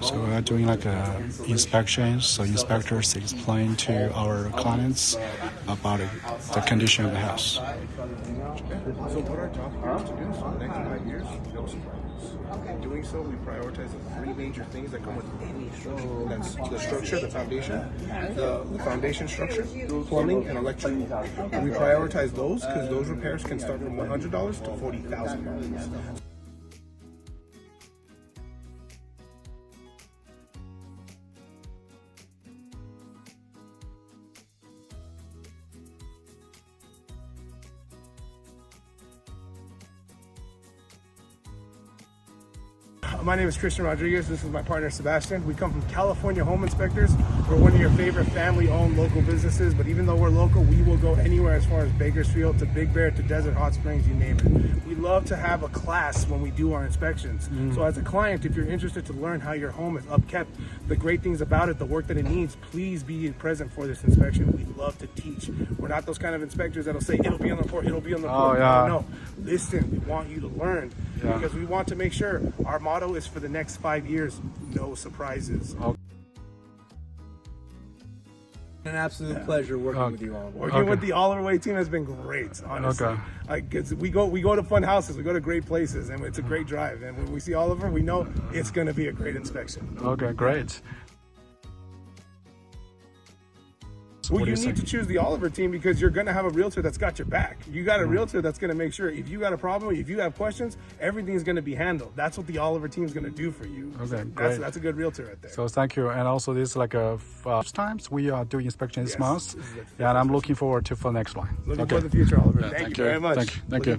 So we are doing like a inspection. So inspectors explain to our clients about the condition of the house. So what our job here is to do, so the next 5 years, no surprises. In doing so, we prioritize the three major things that come with any structure. And that's the structure, the foundation structure, plumbing, and electrical. And we prioritize those because those repairs can start from $100 to $40,000. My name is Christian Rodriguez. This is my partner Sebastian. We come from California Home Inspectors. We're one of your favorite family-owned local businesses, but even though we're local, we will go anywhere as far as Bakersfield to Big Bear to Desert Hot Springs, you name it. We love to have a class when we do our inspections. So as a client, if you're interested to learn how your home is upkept, the great things about it, the work that it needs, please be present for this inspection. We love to teach. We're not those kind of inspectors that'll say, it'll be on the report, it'll be on the report. No, listen, we want you to learn because we want to make sure our motto is for the next 5 years, no surprises. An absolute pleasure working with you all. Working with the Oliver Way team has been great, honestly. We go to fun houses, we go to great places, and it's a great drive. And when we see Oliver, we know it's going to be a great inspection. Okay, great. Well, you need to choose the Oliver team because you're going to have a realtor that's got your back. You got a realtor that's going to make sure if you got a problem, if you have questions, everything's going to be handled. That's what the Oliver team is going to do for you. Okay, great. That's a good realtor right there. So thank you. And also this is like a first times we are doing inspection this month. And I'm looking forward to for the next one. Looking for the future, Oliver. Thank you very much. Thank you.